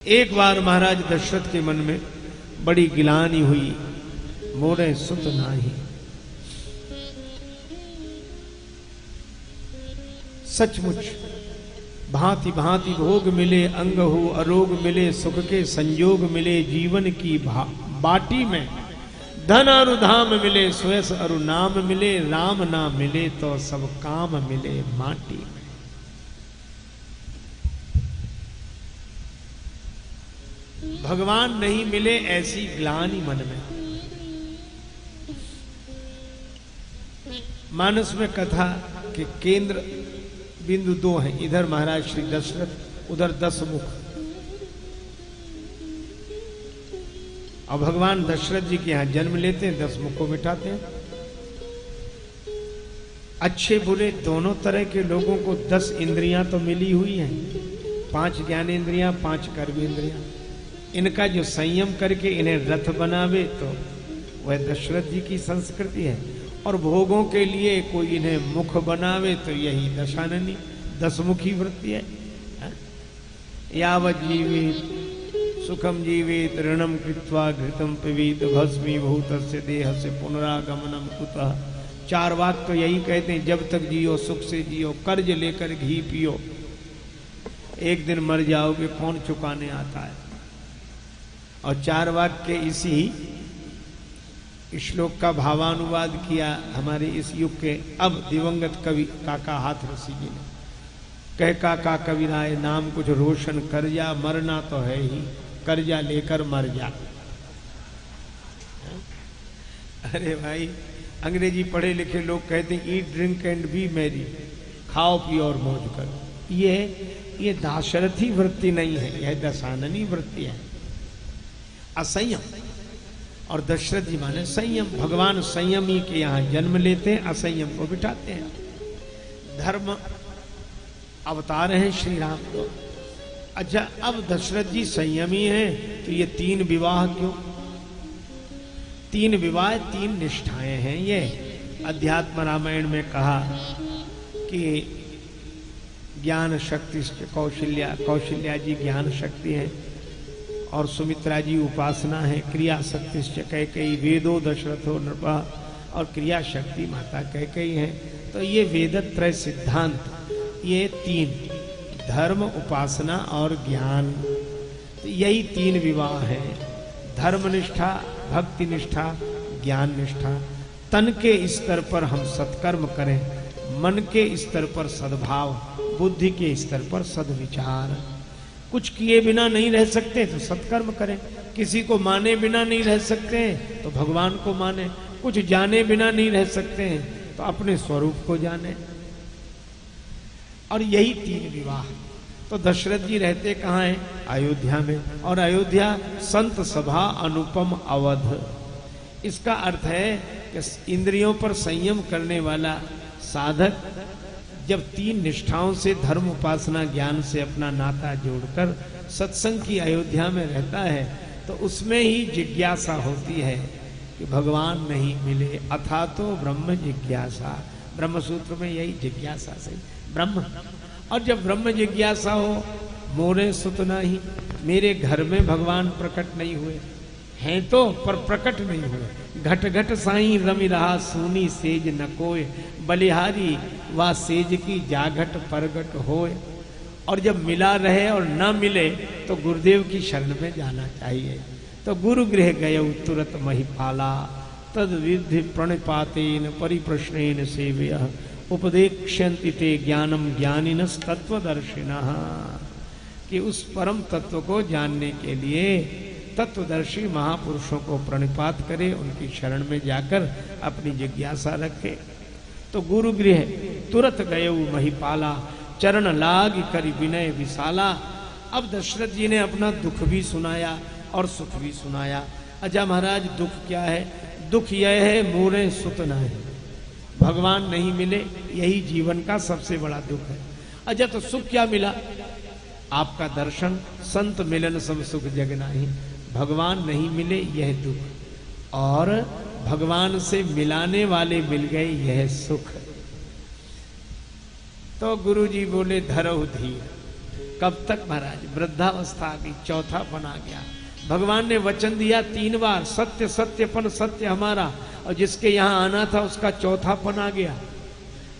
एक बार महाराज दशरथ के मन में बड़ी गिलानी हुई, मोरे सुत नाही। सचमुच भांति भांति भोग मिले, अंग हो अरोग मिले, सुख के संयोग मिले, जीवन की बाटी में धन अरु धाम मिले, स्वयं अरु नाम मिले, राम ना मिले तो सब काम मिले माटी में। भगवान नहीं मिले ऐसी ग्लानि मन में। मानस में कथा कि केंद्र बिंदु दो हैं, इधर महाराज श्री दशरथ, उधर 10 मुख। और भगवान दशरथ जी के यहां जन्म लेते हैं, 10 मुख को मिटाते हैं। अच्छे बुरे दोनों तरह के लोगों को 10 इंद्रियां तो मिली हुई हैं, 5 ज्ञानेंद्रियां, 5 कर्मेंद्रियां। इनका जो संयम करके इन्हें रथ बनावे तो वह दशरथ जी की संस्कृति है, और भोगों के लिए कोई इन्हें मुख बनावे तो यही दशाननी 10 मुखी वृत्ति है। यावत् जीवित सुखम जीवित ऋणम कृत्वा घृतम पिबीत भस्मीभूतस्य देहस्य पुनरागमनम कुतः। 4 वाक्य तो यही कहते हैं, जब तक जियो सुख से जियो, कर्ज लेकर घी पियो, एक दिन मर जाओगे, कौन चुकाने आता है। और 4 वाक्य इसी श्लोक का भावानुवाद किया हमारे इस युग के अब दिवंगत कवि काका हाथरसी जी ने। कह काका कविराय नाम कुछ रोशन कर जा, मरना तो है ही, कर्जा लेकर मर जा। अरे भाई, अंग्रेजी पढ़े लिखे लोग कहते हैं eat drink and B Mary, खाओ पियो और मौज करो। ये दाशरथी वृत्ति नहीं है, यह दशाननी वृत्ति है, असंयम। और दशरथ जी माने संयम। भगवान संयमी के यहां जन्म लेते हैं, असंयम को बिठाते हैं। धर्म अवतार हैं श्री राम को। अच्छा, अब दशरथ जी संयमी हैं तो ये 3 विवाह क्यों? 3 विवाह, 3 निष्ठाएं हैं। ये अध्यात्म रामायण में कहा कि ज्ञान शक्ति कौशल्या जी ज्ञान शक्ति है, और सुमित्रा जी उपासना है। क्रिया शक्ति कैकेयी, वेदो दशरथो नृपा, और क्रिया शक्ति माता कैकेयी है। तो ये वेदत्रय सिद्धांत, ये 3 धर्म, उपासना और ज्ञान, तो यही 3 विवाह है। धर्मनिष्ठा, भक्ति निष्ठा, ज्ञान निष्ठा। तन के स्तर पर हम सत्कर्म करें, मन के स्तर पर सद्भाव, बुद्धि के स्तर पर सद्विचार। कुछ किए बिना नहीं रह सकते तो सत्कर्म करें, किसी को माने बिना नहीं रह सकते तो भगवान को माने, कुछ जाने बिना नहीं रह सकते तो अपने स्वरूप को जाने। और यही 3 विवाह। तो दशरथ जी रहते कहाँ हैं? अयोध्या में। और अयोध्या संत सभा अनुपम अवध। इसका अर्थ है कि इंद्रियों पर संयम करने वाला साधक जब 3 निष्ठाओं से, धर्म, उपासना, ज्ञान से अपना नाता जोड़कर सत्संग की अयोध्या में रहता है, तो उसमें ही जिज्ञासा होती है कि भगवान नहीं मिले, अथा तो ब्रह्म जिज्ञासा। ब्रह्म सूत्र में यही जिज्ञासा से ब्रह्म। और जब ब्रह्म जिज्ञासा हो, मोरे सुत नाही, मेरे घर में भगवान प्रकट नहीं हुए हैं तो, पर प्रकट नहीं हुए। घट घट साई रमि रहा, सूनी सेज न कोय, बलिहारी वा सेज की जाघट परगट होए। और जब मिला रहे और न मिले तो गुरुदेव की शरण में जाना चाहिए। तो गुरु गृह गए तुरत महिपाला, तद विधि प्रणिपातेन परिप्रश्नेन सेव्य, उपदेक्ष्यन्ति ते ज्ञानम ज्ञानिनस् तत्वदर्शिनः। कि उस परम तत्व को जानने के लिए तत्वदर्शी महापुरुषों को प्रणिपात करे, उनकी शरण में जाकर अपनी जिज्ञासा रखे। तो गुरु गृह तुरत गए महिपाला, चरण लाग करि विनय विशाला। अब दशरथ जी ने अपना दुख भी सुनाया और सुख भी सुनाया। अच्छा महाराज, दुख क्या है? दुख यह है मोरे सुत नहीं, भगवान नहीं मिले, यही जीवन का सबसे बड़ा दुख है। अच्छा, तो सुख क्या मिला? आपका दर्शन, संत मिलन सब सुख जग नाही। भगवान नहीं मिले, यह दुख, और भगवान से मिलाने वाले मिल गए, यह सुख। तो गुरु जी बोले धरहु धीर, कब तक महाराज? वृद्धावस्था आ गई, चौथापन आ गया। भगवान ने वचन दिया 3 बार, सत्य सत्यपन सत्य हमारा, और जिसके यहाँ आना था उसका चौथापन आ गया।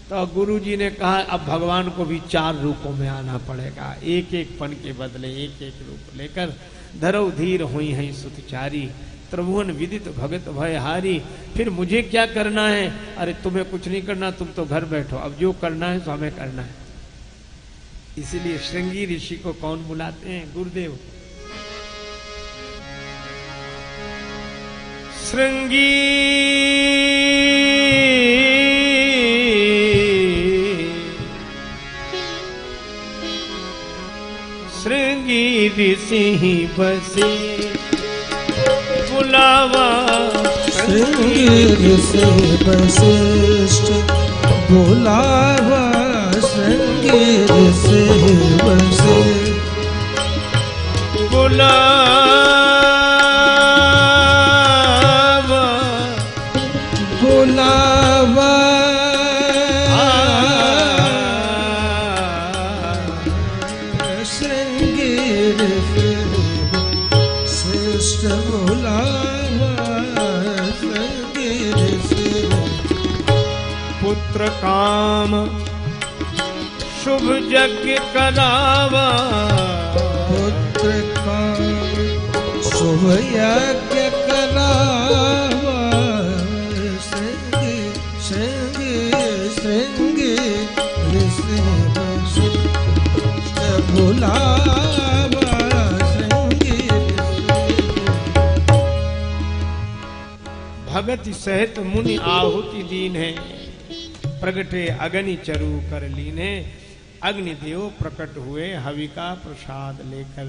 तो गुरु जी ने कहा अब भगवान को भी 4 रूपों में आना पड़ेगा, एक एक पन के बदले एक एक रूप लेकर। धरौ धीर हुई है सुतचारी, त्रिभुवन विदित भगत भयहारी। फिर मुझे क्या करना है? अरे तुम्हें कुछ नहीं करना, तुम तो घर बैठो, अब जो करना है तो हमें करना है। इसीलिए श्रृंगी ऋषि को कौन बुलाते हैं? गुरुदेव। श्रृंगी श्रृंगी ऋषि बसे बुलावा, श्रृंगी ऋषि वशिष्ठ बुलावा, श्रृंगी ऋषि वशिष्ठ बुलावा बुलावा, श्रृंगी ऋषि वशिष्ठ बुलावा, श्रृंगी ऋषि पुत्र काम शुभ यज्ञ करावा, पुत्र का शुभ यज्ञ करावा, श्रृंगी श्रृंगी श्रृंगी ऋषि वशिष्ठ बुलावा, श्रृंगी भगति सहित मुनि आहुति दीन है, प्रगटे अग्नि चरु कर लीने। अग्निदेव प्रकट हुए हवि का प्रसाद लेकर।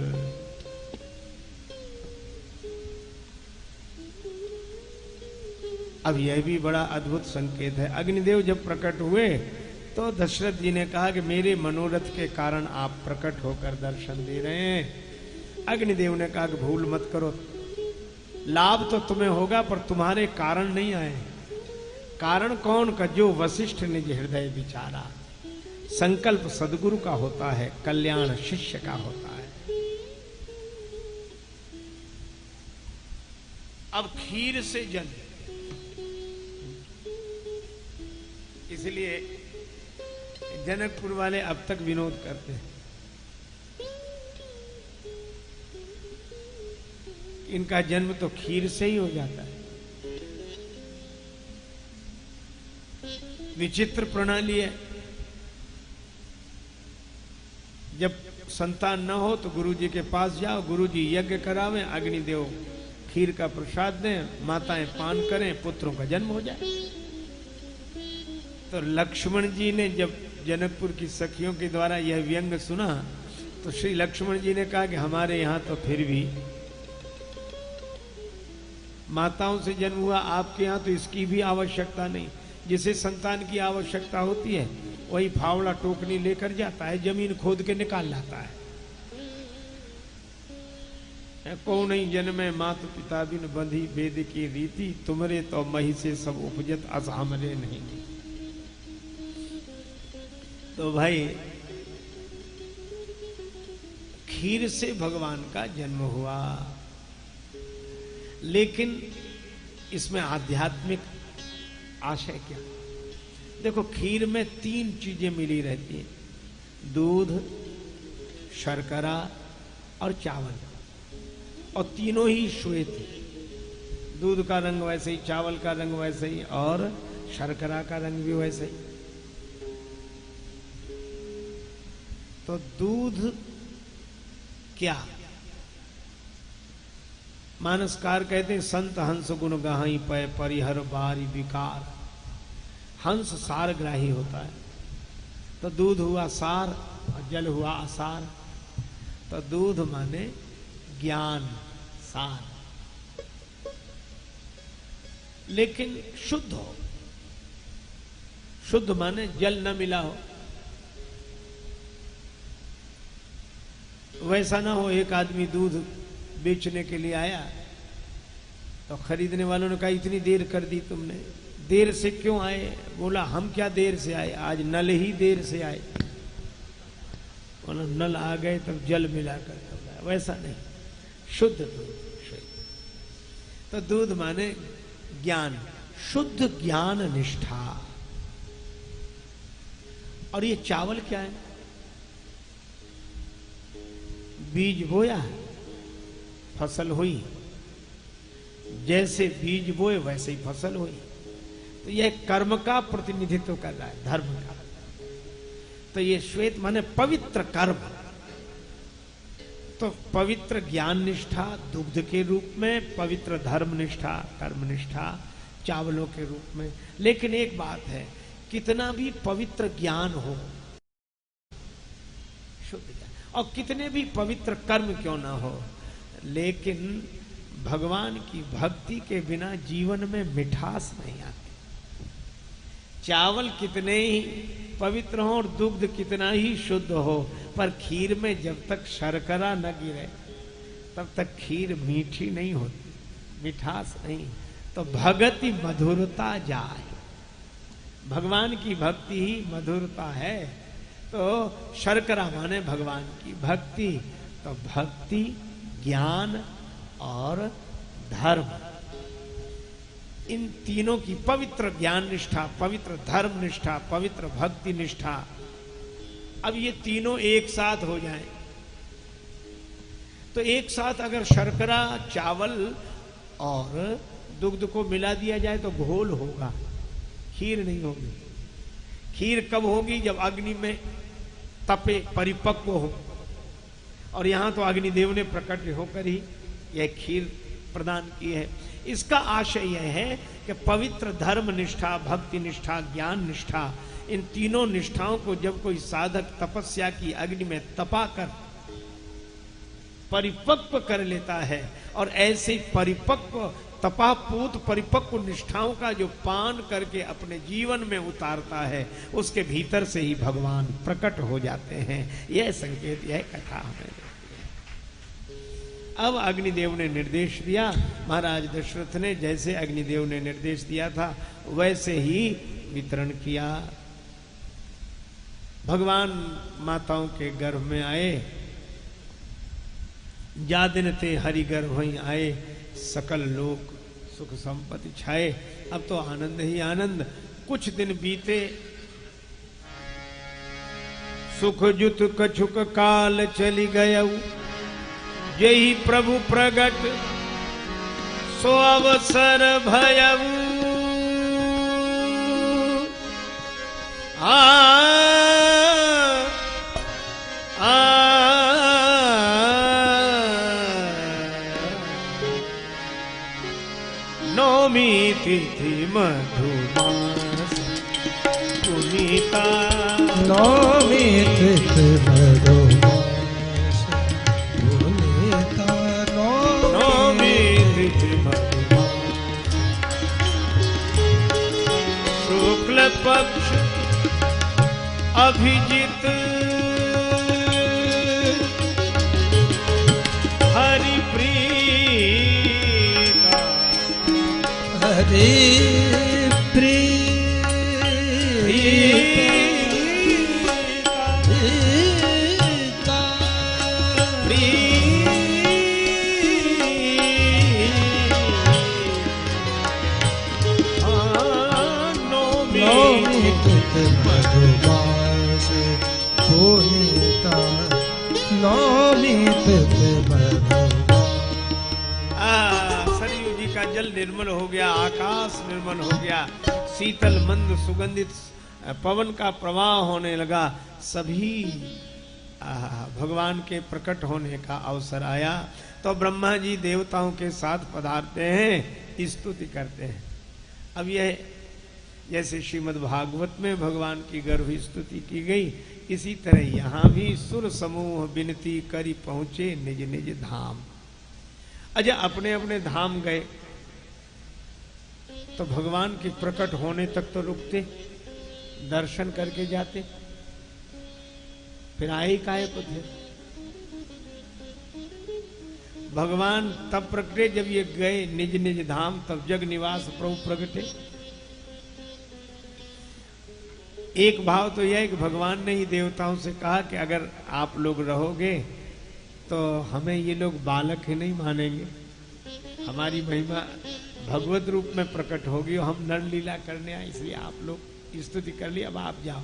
अब यह भी बड़ा अद्भुत संकेत है। अग्निदेव जब प्रकट हुए तो दशरथ जी ने कहा कि मेरे मनोरथ के कारण आप प्रकट होकर दर्शन दे रहे हैं। अग्निदेव ने कहा कि भूल मत करो, लाभ तो तुम्हें होगा पर तुम्हारे कारण नहीं आए। कारण कौन का? जो वशिष्ठ ने हृदय विचारा। संकल्प सदगुरु का होता है, कल्याण शिष्य का होता है। अब खीर से जल, इसलिए जनकपुर वाले अब तक विनोद करते हैं। इनका जन्म तो खीर से ही हो जाता है। विचित्र प्रणाली है। जब संतान न हो तो गुरुजी के पास जाओ, गुरुजी यज्ञ करावें, अग्निदेव खीर का प्रसाद दें, माताएं पान करें, पुत्रों का जन्म हो जाए। तो लक्ष्मण जी ने जब जनकपुर की सखियों के द्वारा यह व्यंग सुना तो श्री लक्ष्मण जी ने कहा कि हमारे यहाँ तो फिर भी माताओं से जन्म हुआ, आपके यहाँ तो इसकी भी आवश्यकता नहीं। जिसे संतान की आवश्यकता होती है वही फावड़ा टोकनी लेकर जाता है, जमीन खोद के निकाल लाता है। को नहीं जन्मे मात पिता बिन बंधी वेद की रीति, तुमरे तो मही से सब उपजत अस हमरे नहीं। तो भाई खीर से भगवान का जन्म हुआ, लेकिन इसमें आध्यात्मिक आशय क्या? देखो, खीर में 3 चीजें मिली रहती हैं, दूध, शर्करा और चावल, और तीनों ही श्वेत। दूध का रंग वैसे ही, चावल का रंग वैसे ही, और शर्करा का रंग भी वैसे ही। तो दूध क्या? मानसकार कहते हैं संत हंस गुण गाई पय परिहर बारी विकार। हंस सारग्राही होता है, तो दूध हुआ सार और जल हुआ असार। तो दूध माने ज्ञान, सार, लेकिन शुद्ध हो। शुद्ध माने जल न मिला हो। वैसा ना हो एक आदमी दूध बेचने के लिए आया तो खरीदने वालों ने कहा इतनी देर कर दी तुमने, देर से क्यों आए? बोला हम क्या देर से आए, आज नल ही देर से आए। बोला नल आ गए तब जल मिलाकर तब, वैसा नहीं, शुद्ध दूध श्वेत। तो दूध माने ज्ञान, शुद्ध ज्ञान निष्ठा। और ये चावल क्या है? बीज बोया, फसल हुई, जैसे बीज बोए वैसे ही फसल हुई। तो यह कर्म का प्रतिनिधित्व कर रहा है, धर्म का। तो ये श्वेत माने पवित्र कर्म, तो पवित्र ज्ञान निष्ठा दुग्ध के रूप में, पवित्र धर्म निष्ठा कर्म निष्ठा चावलों के रूप में। लेकिन एक बात है, कितना भी पवित्र ज्ञान हो, शुद्ध ज्ञान, और कितने भी पवित्र कर्म क्यों ना हो, लेकिन भगवान की भक्ति के बिना जीवन में मिठास नहीं आती। चावल कितने ही पवित्र हो और दुग्ध कितना ही शुद्ध हो, पर खीर में जब तक शर्करा न गिरे तब तक खीर मीठी नहीं होती, मिठास नहीं। तो भगति मधुरता जाए, भगवान की भक्ति ही मधुरता है। तो शर्करा माने भगवान की भक्ति। तो भक्ति, ज्ञान और धर्म, इन तीनों की, पवित्र ज्ञान निष्ठा, पवित्र धर्म निष्ठा, पवित्र भक्ति निष्ठा, अब ये तीनों एक साथ हो जाएं, तो एक साथ अगर शर्करा, चावल और दुग्ध को मिला दिया जाए तो घोल होगा, खीर नहीं होगी। खीर कब होगी? जब अग्नि में तपे, परिपक्व हो। और यहां तो अग्निदेव ने प्रकट होकर ही यह खीर प्रदान की है। इसका आशय यह है कि पवित्र धर्म निष्ठा, भक्ति निष्ठा, ज्ञान निष्ठा, इन तीनों निष्ठाओं को जब कोई साधक तपस्या की अग्नि में तपाकर परिपक्व कर लेता है, और ऐसे परिपक्व, तपापूत परिपक्व निष्ठाओं का जो पान करके अपने जीवन में उतारता है, उसके भीतर से ही भगवान प्रकट हो जाते हैं। यह संकेत, यह कथा हमें। अब अग्निदेव ने निर्देश दिया, महाराज दशरथ ने जैसे अग्निदेव ने निर्देश दिया था वैसे ही वितरण किया। भगवान माताओं के गर्भ में आए, जा दिन ते हरि गर्भ वहीं आए, सकल लोक सुख संपत्ति छाए। अब तो आनंद ही आनंद। कुछ दिन बीते, सुख जुत कछुक काल चली गयऊ, यही प्रभु प्रगट सो अवसर भयऊ। नौमी तिथि मधुमास पुनीता, नौमी तिथि मधुमास पुनीता, नौमी तिथि मधुमास शुक्ल पक्ष अभिजित, हरि प्रीता, हरि प्रीता, मधुमास पुनीता, नौमी तिथि सरयू जी का जल निर्मल हो गया, आकाश निर्मल हो गया, शीतल मंद सुगंधित पवन का प्रवाह होने लगा। सभी भगवान के प्रकट होने का अवसर आया। तो ब्रह्मा जी देवताओं के साथ पधारते हैं, स्तुति करते हैं। अब यह जैसे श्रीमद् भागवत में भगवान की गर्भ स्तुति की गई, इसी तरह यहाँ भी सुर समूह विनती करी पहुंचे निज निज धाम। अच्छा, अपने अपने धाम गए तो भगवान के प्रकट होने तक तो रुकते, दर्शन करके जाते, फिर आए काहे को थे। भगवान तब प्रकटे जब ये गए निज निज धाम, तब जग निवास प्रभु प्रगटे। एक भाव तो यह है कि भगवान ने ही देवताओं से कहा कि अगर आप लोग रहोगे तो हमें ये लोग बालक ही नहीं मानेंगे, हमारी महिमा भगवत रूप में प्रकट होगी और हम नर लीला करने आए, इसलिए आप लोग स्तुति कर ली, अब आप जाओ।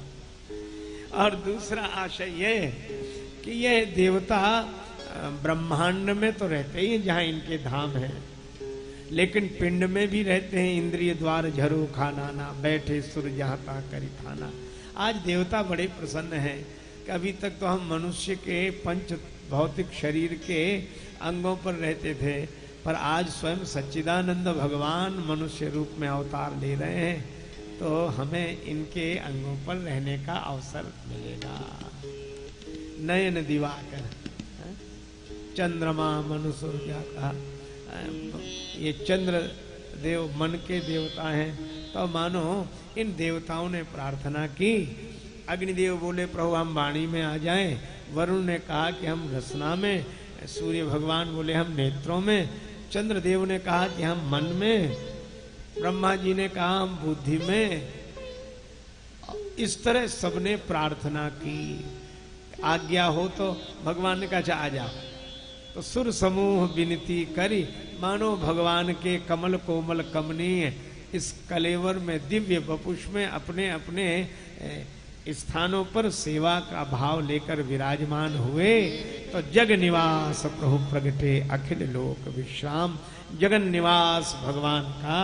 और दूसरा आशय यह कि यह देवता ब्रह्मांड में तो रहते ही जहां इनके धाम हैं, लेकिन पिंड में भी रहते हैं। इंद्रिय द्वार झरो खाना, बैठे सुर जहाँ ता करी थाना। आज देवता बड़े प्रसन्न हैं कि अभी तक तो हम मनुष्य के पंच भौतिक शरीर के अंगों पर रहते थे, पर आज स्वयं सच्चिदानंद भगवान मनुष्य रूप में अवतार ले रहे हैं, तो हमें इनके अंगों पर रहने का अवसर मिलेगा। नयन दिवाकर, चंद्रमा मनुष्य का, ये चंद्र देव मन के देवता हैं। तो मानो इन देवताओं ने प्रार्थना की। अग्निदेव बोले प्रभु हम वाणी में आ जाएं, वरुण ने कहा कि हम रसना में, सूर्य भगवान बोले हम नेत्रों में, चंद्रदेव ने कहा कि हम मन में, ब्रह्मा जी ने कहा हम बुद्धि में। इस तरह सबने प्रार्थना की, आज्ञा हो तो भगवान ने कहा आ जाओ। तो सुर समूह विनती करी, मानो भगवान के कमल कोमल कमनीय इस कलेवर में दिव्य वपुष में अपने अपने स्थानों पर सेवा का भाव लेकर विराजमान हुए। तो जग निवास प्रभु प्रगटे अखिल लोक विश्राम, जगन निवास भगवान का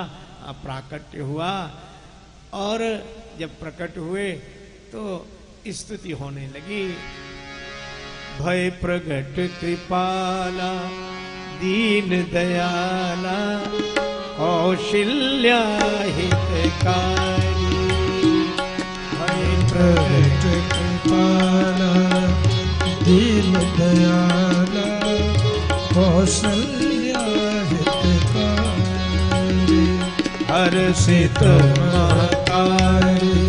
प्राकट्य हुआ। और जब प्रकट हुए तो स्तुति होने लगी। भय प्रगट कृपाला दीन दयाला कौशल्या हितकारी, भय प्रगट कृपाला दीन दयाला कौशल्या हितकारी, हर्षित महतारी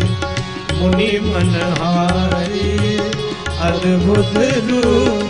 मुनि मनहारी, अद्भुत रूप